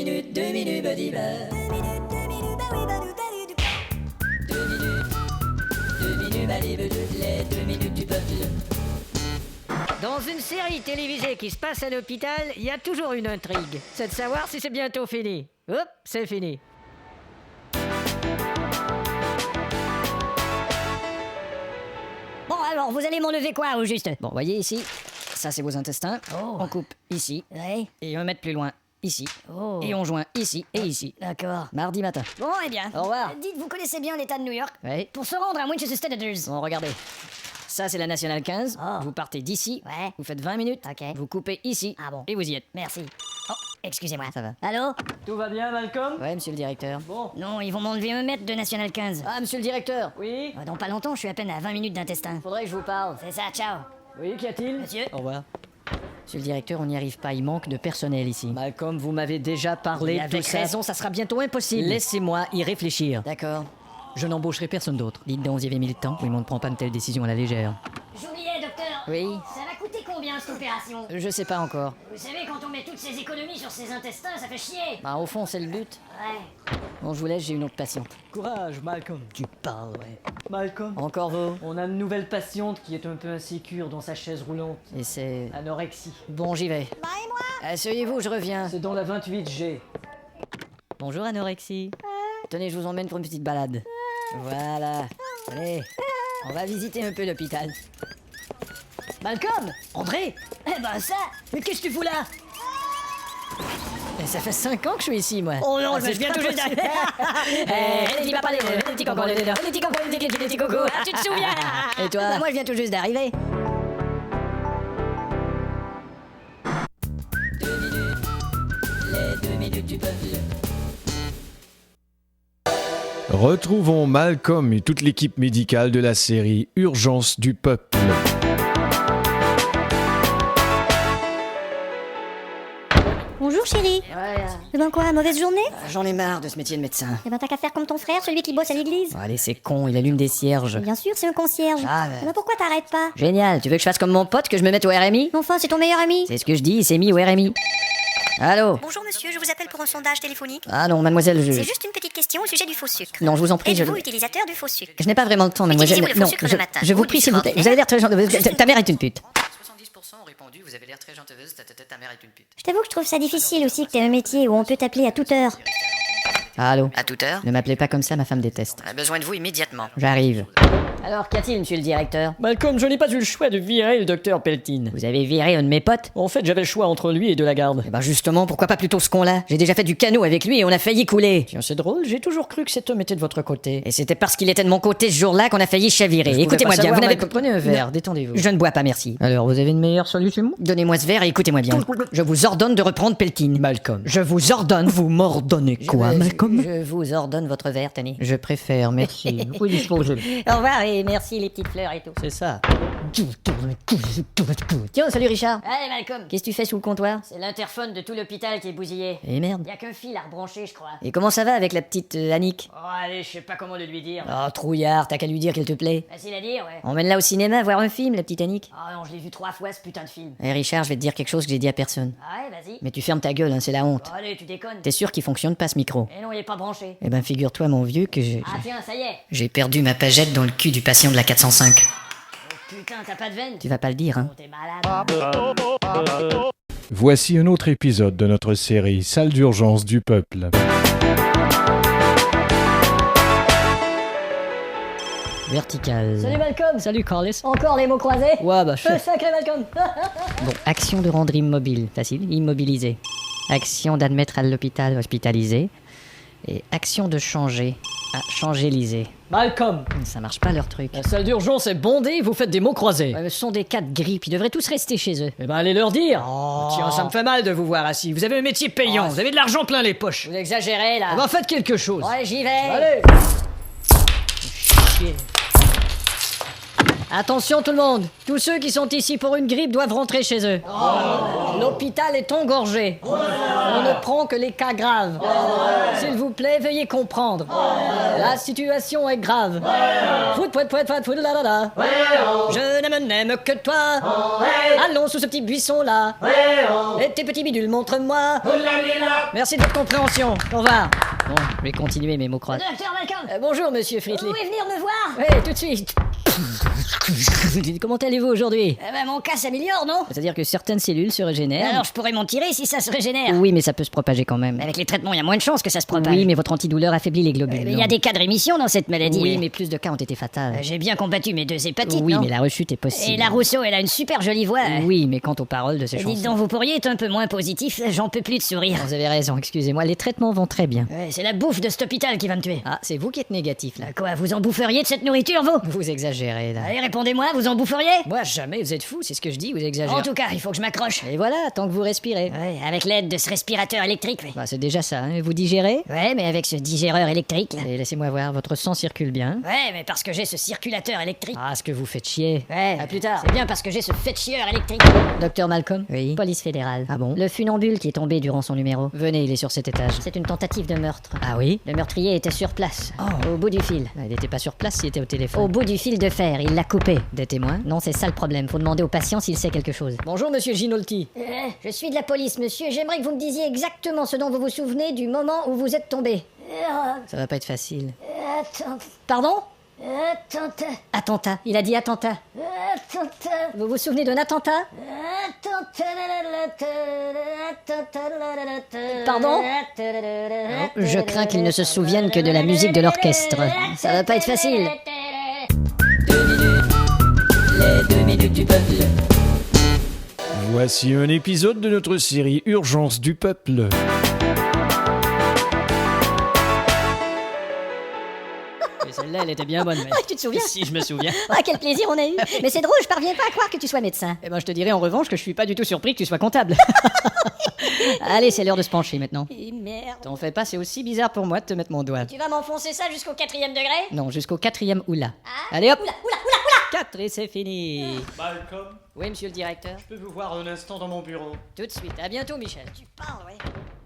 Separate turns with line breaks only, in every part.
minutes, badiba. 2 minutes, badiba, les 2 minutes du peuple.
Dans une série télévisée qui se passe à l'hôpital, il y a toujours une intrigue. C'est de savoir si c'est bientôt fini. Hop, c'est fini.
Bon, alors, vous allez m'enlever quoi, au juste?
Bon, voyez ici, ça c'est vos intestins.
Oh.
On coupe ici,
Ouais.
et 1 mètre plus loin, ici.
Oh.
Et on joint ici et ici.
D'accord.
Mardi matin.
Bon, eh bien.
Au revoir.
Dites, vous connaissez bien l'état de New York?
Oui.
Pour se rendre à Winchester Standards.
Bon, regardez. Ça c'est la nationale 15.
Oh.
Vous partez d'ici.
Ouais.
Vous faites 20 minutes.
Ok.
Vous coupez ici.
Ah bon.
Et vous y êtes.
Merci. Oh, excusez-moi.
Ça va.
Allô?
Tout va bien, Malcolm?
Ouais, monsieur le directeur.
Bon.
Non, ils vont m'enlever 1 mètre de nationale 15.
Ah, monsieur le directeur.
Oui?
Dans pas longtemps, je suis à peine à 20 minutes d'intestin.
Faudrait que je vous parle.
C'est ça, ciao.
Oui, qu'y a-t-il?
Monsieur?
Au revoir. Monsieur le directeur, on n'y arrive pas, il manque de personnel ici.
Malcolm, vous m'avez déjà parlé
Et
de
avec
tout ça.
raison, ça sera bientôt impossible.
Laissez-moi y réfléchir.
D'accord. Je n'embaucherai personne d'autre. Dites donc, vous y avez mis le temps. Oui, mais on ne prend pas une telle décision à la légère.
J'oubliais, docteur.
Oui.
Ça va coûter combien, cette opération?
Je sais pas encore.
Vous savez, quand on met toutes ces économies sur ses intestins, ça fait chier.
Bah, au fond, c'est le but.
Ouais.
Bon, je vous laisse, j'ai une autre patiente.
Courage, Malcolm.
Tu parles, ouais.
Malcolm,
Encore vous.
on a une nouvelle patiente qui est un peu insécure dans sa chaise roulante.
Et c'est...
Anorexie.
Bon, j'y vais.
Bah, et moi?
Asseyez-vous, je reviens.
C'est dans la 28G.
Bonjour, anorexie. Tenez, je vous emmène pour une petite balade. Voilà. Allez, on va visiter un peu l'hôpital. Malcolm! André!
Eh ben, ça.
Mais qu'est-ce que tu fous là? Mais ça fait 5 ans que je suis ici, moi.
Oh non,
Ah,
je
c'est
viens
pas
tout juste
possible.
d'arriver.
Les petits cocos, les petits cocos.
Ah, tu te souviens?
Et toi?
Bah, moi, je viens tout juste d'arriver.
2 minutes, les 2 minutes du peuple.
Retrouvons Malcolm et toute l'équipe médicale de la série Urgence du peuple.
Bonjour chérie.
Ouais,
Eh ben quoi, mauvaise journée?
j'en ai marre de ce métier de médecin.
Eh ben t'as qu'à faire comme ton frère, celui qui bosse à l'église.
Bon, allez, c'est con, il allume des cierges.
Bien sûr, c'est un concierge.
Ah,
Eh ben pourquoi t'arrêtes pas?
Génial, tu veux que je fasse comme mon pote, que je me mette au RMI?
Enfin, c'est ton meilleur ami.
C'est ce que je dis, il s'est mis au RMI. Allô?
Bonjour monsieur, je vous appelle pour un sondage téléphonique.
Ah non, mademoiselle,
C'est juste une petite question au sujet du faux sucre.
Non, je vous en prie, je...
Êtes-vous utilisateur du faux sucre?
Je n'ai pas vraiment le temps, mademoiselle.
Utilisez-vous le faux sucre le matin
je vous
ou
prie,
du
s'il vous plaît.
sucre
Vous avez l'air très gentil.
Juste
Ta mère est une pute.
70% ont répondu, vous avez l'air très genteuse, ta mère est une pute.
Je t'avoue que je trouve ça difficile aussi que t'aies un métier où on peut t'appeler à toute heure.
Allô?
À toute heure,
Ne m'appelez pas comme ça, ma femme déteste.
on a besoin de vous immédiatement.
J'arrive. Alors, qu'y a-t-il, monsieur le directeur?
Malcolm, je n'ai pas eu le choix de virer le docteur Peltin.
Vous avez viré un de mes potes?
En fait, j'avais le choix entre lui et de la garde.
Eh ben justement, pourquoi pas plutôt ce con-là? J'ai déjà fait du canot avec lui et on a failli couler.
Tiens, c'est drôle, j'ai toujours cru que cet homme était de votre côté.
Et c'était parce qu'il était de mon côté ce jour-là qu'on a failli chavirer. Écoutez-moi bien, vous n'avez pas...
Prenez un verre, détendez-vous.
Je ne bois pas, merci.
Alors, vous avez une meilleure solution?
Donnez-moi ce verre et écoutez-moi bien. Je vous ordonne de reprendre Peltin.
Malcolm.
Je vous ordonne.
Vous m'ordonnez quoi, Malcolm?
Je vous ordonne votre verre, tenez.
Je préfère, merci. Oui, disposez-le.
Au revoir et merci les petites fleurs et tout.
C'est ça.
Tiens, salut Richard.
Allez, Malcolm.
Qu'est-ce que tu fais sous le comptoir?
C'est l'interphone de tout l'hôpital qui est bousillé.
Eh merde.
Y a qu'un fil à rebrancher, je crois.
Et comment ça va avec la petite Annick?
Oh, allez, je sais pas comment le lui dire.
Oh, trouillard, t'as qu'à lui dire qu'elle te plaît.
Facile à dire, ouais.
Emmène-la au cinéma voir un film, la petite Annick.
Oh non, je l'ai vu 3 fois, ce putain de film.
Eh Richard, je vais te dire quelque chose que j'ai dit à personne.
Ah ouais, vas-y.
Mais tu fermes ta gueule, hein, c'est la honte.
Oh, allez, tu déconnes.
T'es sûr qu'il fonctionne pas ce micro?
Eh non, il est pas branché.
Eh ben figure-toi mon vieux que
Ah tiens, ça y est.
j'ai perdu ma pagette dans le cul du patient de la 405.
Oh putain, t'as pas de veine?
Tu vas pas le dire, hein?
Oh, t'es malade.
Voici un autre épisode de notre série Salle d'urgence du peuple.
Vertical.
Salut Malcolm.
Salut, Carlis.
Encore les mots croisés?
Ouais, bah, je...
Sacré Malcolm.
Bon, action de rendre immobile, facile, immobilisé. Action d'admettre à l'hôpital, hospitalisé. Et action de changer, à changéliser.
Malcolm,
Ça marche pas leur truc.
la salle d'urgence est bondée, vous faites des mots croisés.
Ce sont des cas de grippe, ils devraient tous rester chez eux.
Eh ben, allez leur dire.
Oh.
Tiens, ça me fait mal de vous voir assis. Vous avez un métier payant, vous avez de l'argent plein les poches.
Vous exagérez, là.
Eh ben, faites quelque chose.
Ouais, j'y vais.
Allez.
Chier.
Attention tout le monde, tous ceux qui sont ici pour une grippe doivent rentrer chez eux. L'hôpital est engorgé. On ne prend que les cas graves. S'il vous plaît, veuillez comprendre. La situation est grave. Fout, pouet, pouet, pouet, pouet, la, la, la. Je n'aime que toi. Allons sous ce petit buisson-là. Et tes petits bidules, montre-moi. Merci de votre compréhension. Au revoir. Bon, je vais continuer mes mots croisés.
Docteur Malcolm,
Bonjour, monsieur Fritley.
vous pouvez venir me voir?
Oui, tout de suite. Comment allez-vous aujourd'hui?
Mon cas s'améliore, non?
C'est-à-dire que certaines cellules se régénèrent.
Alors je pourrais m'en tirer si ça se régénère.
Oui, mais ça peut se propager quand même.
Avec les traitements, il y a moins de chances que ça se propage.
Oui, mais votre antidouleur affaiblit les globules.
Mais il y a des cas de rémission dans cette maladie.
Oui, mais plus de cas ont été fatals.
J'ai bien combattu mes 2 hépatites,
Oui,
non?
mais la rechute est possible.
Et la Rousseau, elle a une super jolie voix.
Oui, mais quant aux paroles de ces chansons...
Dites donc, vous pourriez être un peu moins positif, j'en peux plus de sourire.
Vous avez raison, excusez-moi, les traitements vont très bien.
Ouais, c'est la bouffe de cet hôpital qui va me tuer.
Ah, c'est vous qui êtes négatif, là.
Quoi, vous en boufferiez de cette nourriture, vous?
Vous exagérez, là.
Allez, répondez-moi, vous en boufferiez?
Moi, jamais, vous êtes fou, c'est ce que je dis, vous exagérez.
En tout cas, il faut que je m'accroche.
Et voilà, tant que vous respirez.
Ouais, avec l'aide de ce respirateur électrique. Ouais,
Bah, c'est déjà ça, hein. Vous digérez?
ouais, mais avec ce digéreur électrique. Là.
Et laissez-moi voir, votre sang circule bien.
Ouais, mais parce que j'ai ce circulateur électrique.
Ah, ce que vous faites chier.
Ouais,
À plus tard.
C'est bien parce que j'ai ce fait chieur électrique.
Docteur Malcolm?
Oui.
Police fédérale.
Ah bon?
Le funambule qui est tombé durant son numéro.
Venez, il est sur cet étage.
C'est une tentative de meurtre.
Ah oui?
Le meurtrier était sur place,
Oh.
au bout du fil.
Il n'était pas sur place, il était au téléphone.
Au bout du fil de fer, il l'a coupé.
Des témoins?
Non, c'est ça le problème. Faut demander au patient s'il sait quelque chose. Bonjour, monsieur Ginolti.
Je suis de la police, monsieur. J'aimerais que vous me disiez exactement ce dont vous vous souvenez du moment où vous êtes tombé.
Ça va pas être facile.
Attends.
Pardon?
Attentat.
Attentat. Il a dit attentat.
Attentat.
Vous vous souvenez d'un attentat? Pardon? Je crains qu'il ne se souvienne que de la musique de l'orchestre. Ça va pas être facile.
2 minutes, les 2 minutes du peuple.
Voici un épisode de notre série Urgence du peuple.
Mais celle-là, elle était bien bonne. Mais...
Tu te souviens?
Si, je me souviens.
Ah, quel plaisir on a eu. Mais c'est drôle, je parviens pas à croire que tu sois médecin.
Eh ben, je te dirais en revanche que je suis pas du tout surpris que tu sois comptable. Allez, c'est l'heure de se pencher maintenant.
Merde.
T'en fais pas, c'est aussi bizarre pour moi de te mettre mon doigt.
Tu vas m'enfoncer ça jusqu'au 4e degré?
Non, jusqu'au 4e oula.
Ah.
Allez hop!
Oula, oula, oula,
4 et c'est fini.
Malcolm,
Oui, monsieur le directeur.
je peux vous voir un instant dans mon bureau?
Tout de suite. À bientôt, Michel.
Tu parles, ouais.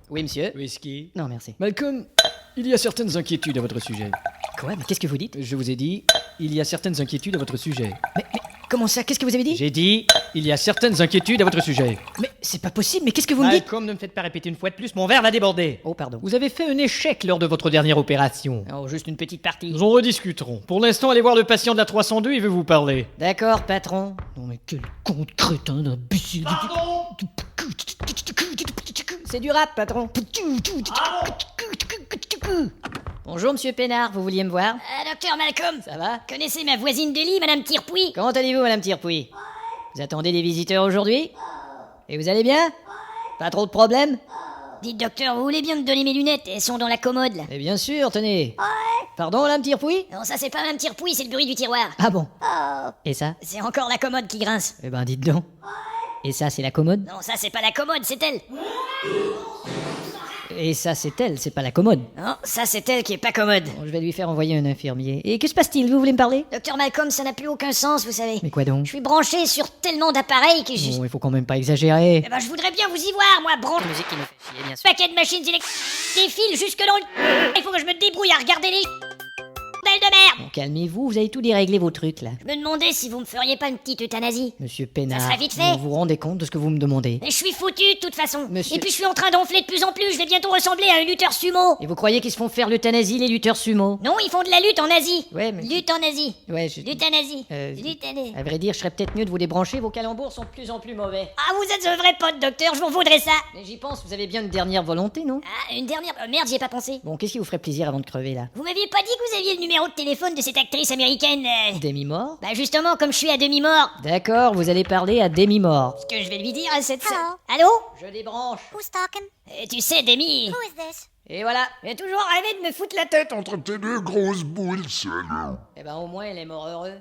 Oui, monsieur.
Whisky.
Non, merci.
Malcolm, il y a certaines inquiétudes à votre sujet.
Quoi? Mais qu'est-ce que vous dites?
Je vous ai dit, il y a certaines inquiétudes à votre sujet.
Mais comment ça? Qu'est-ce que vous avez dit?
J'ai dit, il y a certaines inquiétudes à votre sujet.
Mais c'est pas possible, mais qu'est-ce que vous me dites?
Malcolm, ne me faites pas répéter une fois de plus, mon verre va déborder.
Oh, pardon.
Vous avez fait un échec lors de votre dernière opération.
Oh, juste une petite partie.
Nous en rediscuterons. Pour l'instant, allez voir le patient de la 302, il veut vous parler.
D'accord, patron.
Non mais quel con de crétin d'imbécile.
Pardon?
C'est du rap, patron. Bonjour, monsieur Pénard, vous vouliez me voir?
Docteur Malcolm,
Ça va?
connaissez ma voisine de lit, Madame Tirepouy?
Comment allez-vous, madame Tirepouy? Vous attendez des visiteurs aujourd'hui? Et vous allez bien? Pas trop de problèmes?
Dites, docteur, vous voulez bien me donner mes lunettes? Elles sont dans la commode, là.
Eh bien sûr, tenez. Pardon, madame Tirepouy?
Non, ça c'est pas Madame Tirepouy, c'est le bruit du tiroir.
Ah bon? Et ça?
C'est encore la commode qui grince.
Eh ben, dites donc. Et ça, c'est la commode?
Non, ça c'est pas la commode, c'est elle.
Et ça, c'est elle, c'est pas la commode.
Non, ça c'est elle qui est pas commode.
Bon, je vais lui faire envoyer un infirmier. Et que se passe-t-il? Vous voulez me parler?
Docteur Malcolm, ça n'a plus aucun sens, vous savez.
Mais quoi donc?
Je suis branché sur tellement d'appareils que je...
Bon, il faut quand même pas exagérer.
Eh ben, je voudrais bien vous y voir, moi, branché.
Musique qui nous fait chier, bien sûr.
Paquet de machines électriques défilent jusque dans le... Il faut que je me débrouille à regarder les... bordel de merde.
Bon, calmez-vous, vous avez tout déréglé vos trucs, là.
Je me demandais si vous me feriez pas une petite euthanasie.
Monsieur Pénard,
Ça serait vite fait.
vous vous rendez compte de ce que vous me demandez?
Mais je suis foutu de toute façon.
Monsieur-
Et puis je suis en train d'enfler de plus en plus. Je vais bientôt ressembler à un lutteur sumo.
Et vous croyez qu'ils se font faire l'euthanasie, les lutteurs sumo?
Non, ils font de la lutte en Asie.
Ouais, mais...
Lutte en Asie.
Ouais, je...
L'euthanasie.
Euh,
L'euthanasie.
À vrai dire, je serais peut-être mieux de vous débrancher, vos calembours sont de plus en plus mauvais.
Ah, vous êtes un vrai pote, docteur. Je vous voudrais ça.
Mais j'y pense, vous avez bien une dernière volonté, non?
Ah, une dernière... merde, j'y ai pas pensé.
Bon, qu'est-ce qui vous ferait plaisir avant de crever, là?
Vous m'aviez pas dit que vous aviez le numéro de téléphone de cette actrice américaine
Demi-mort?
Bah justement, comme je suis à demi-mort.
D'accord, vous allez parler à demi-mort.
Ce que je vais lui dire à cette... Allô?
Je débranche.
Who's talking? Tu sais, Demi... Who is this?
Et voilà.
J'ai toujours rêvé de me foutre la tête.
Entre tes deux grosses boules, salaud.
Eh ben, au moins, il est mort heureux.